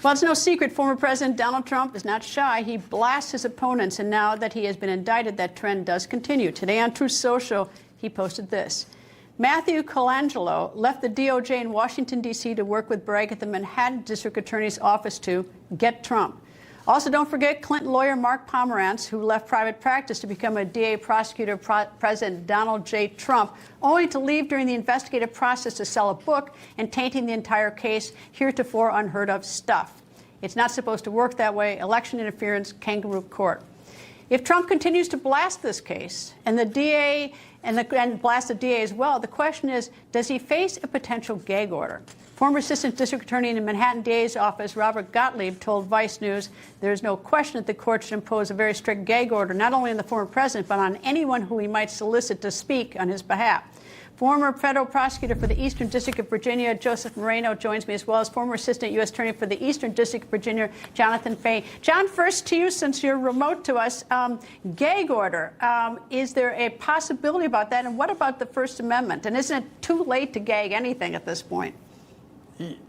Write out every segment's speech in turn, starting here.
Well, it's no secret former President Donald Trump is not shy. He blasts his opponents, and now that he has been indicted, that trend does continue. Today on Truth Social, he posted this. Matthew Colangelo left the DOJ in Washington, D.C. to work with Bragg at the Manhattan District Attorney's Office to get Trump. Also, don't forget Clinton lawyer Mark Pomerantz, who left private practice to become a DA prosecutor President Donald J. Trump, only to leave during the investigative process to sell a book and tainting the entire case, heretofore unheard of stuff. It's not supposed to work that way. Election interference, kangaroo court. If Trump continues to blast this case and the DA and blast the DA as well, the question is, does he face a potential gag order? Former Assistant District Attorney in the Manhattan DA's office, Robert Gottlieb, told Vice News there is no question that the court should impose a very strict gag order, not only on the former president, but on anyone who he might solicit to speak on his behalf. Former federal prosecutor for the Eastern District of Virginia, Joseph Moreno, joins me, as well as former Assistant U.S. Attorney for the Eastern District of Virginia, Jonathan Fahey. John, first to you, since you're remote to us. Gag order, is there a possibility about that? And what about the First Amendment? And isn't it too late to gag anything at this point?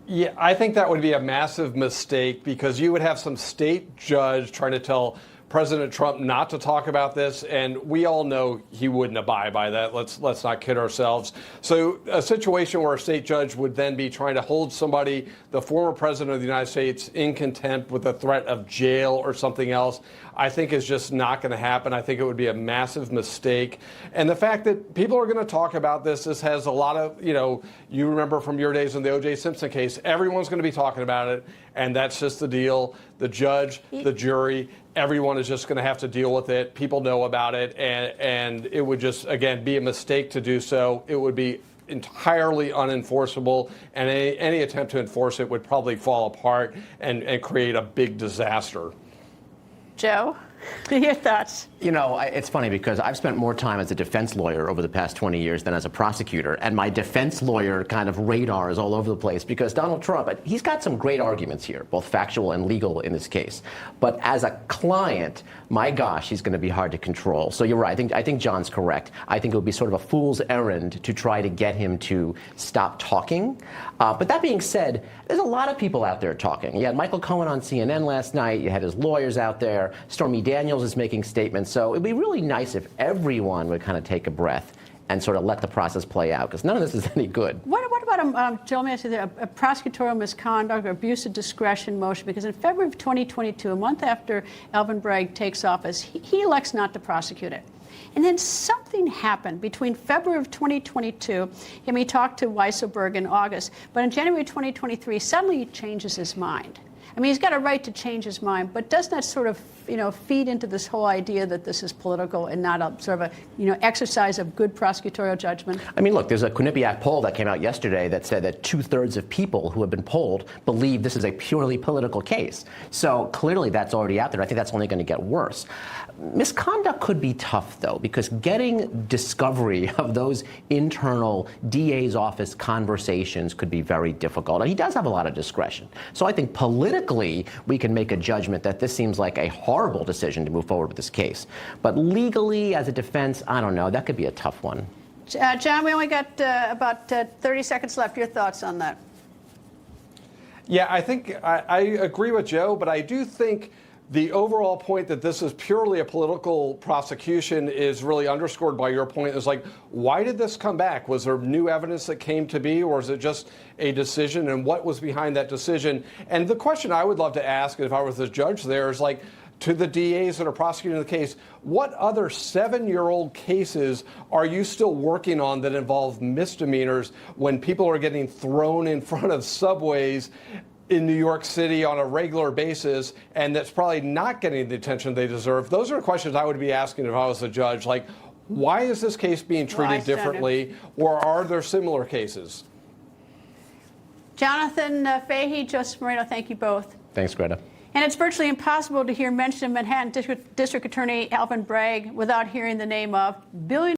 Yeah, I think that would be a massive mistake, because you would have some state judge trying to tell President Trump not to talk about this, and we all know he wouldn't abide by that. Let's not kid ourselves. So a situation where a state judge would then be trying to hold somebody, the former president of the United States, in contempt with a threat of jail or something else, I think is just not going to happen. I think it would be a massive mistake. And the fact that people are going to talk about this has a lot of, you remember from your days in the O.J. Simpson case, everyone's going to be talking about it, and that's just the deal. The judge, the jury, everyone is just going to have to deal with it. People know about it, and it would just, again, be a mistake to do so. It would be entirely unenforceable, and any attempt to enforce it would probably fall apart and create a big disaster. Joe, your thoughts? It's funny because I've spent more time as a defense lawyer over the past 20 years than as a prosecutor, and my defense lawyer kind of radar is all over the place because Donald Trump, he's got some great arguments here, both factual and legal in this case. But as a client, my gosh, he's going to be hard to control. So you're right. I think John's correct. I think it would be sort of a fool's errand to try to get him to stop talking. But that being said, there's a lot of people out there talking. You had Michael Cohen on CNN last night. You had his lawyers out there. Stormy Daniels is making statements. So it'd be really nice if everyone would kind of take a breath and sort of let the process play out, because none of this is any good. What about, Joe, let me ask you, a prosecutorial misconduct or abuse of discretion motion? Because in February of 2022, a month after Alvin Bragg takes office, he elects not to prosecute it. And then something happened between February of 2022, he talked to Weisselberg in August, but in January 2023, suddenly he changes his mind. I mean, he's got a right to change his mind, but doesn't that sort of, feed into this whole idea that this is political and not a sort of a, exercise of good prosecutorial judgment? I mean, look, there's a Quinnipiac poll that came out yesterday that said that 2/3 of people who have been polled believe this is a purely political case. So clearly that's already out there. I think that's only going to get worse. Misconduct could be tough, though, because getting discovery of those internal DA's office conversations could be very difficult. And he does have a lot of discretion. So I think politically we can make a judgment that this seems like a horrible decision to move forward with this case. But legally, as a defense, I don't know. That could be a tough one. John, we only got about 30 seconds left. Your thoughts on that? Yeah, I think I agree with Joe, but I do think the overall point that this is purely a political prosecution is really underscored by your point. Is like, why did this come back? Was there new evidence that came to be, or is it just a decision, and what was behind that decision? And the question I would love to ask, if I was the judge there, is like, to the DAs that are prosecuting the case, what other 7-year-old cases are you still working on that involve misdemeanors when people are getting thrown in front of subways in New York City on a regular basis, and that's probably not getting the attention they deserve? Those are questions I would be asking if I was a judge. Like, why is this case being treated differently, or are there similar cases? Jonathan Fahey, Joseph Moreno, thank you both. Thanks, Greta. And it's virtually impossible to hear mention of Manhattan District Attorney Alvin Bragg without hearing the name of billionaire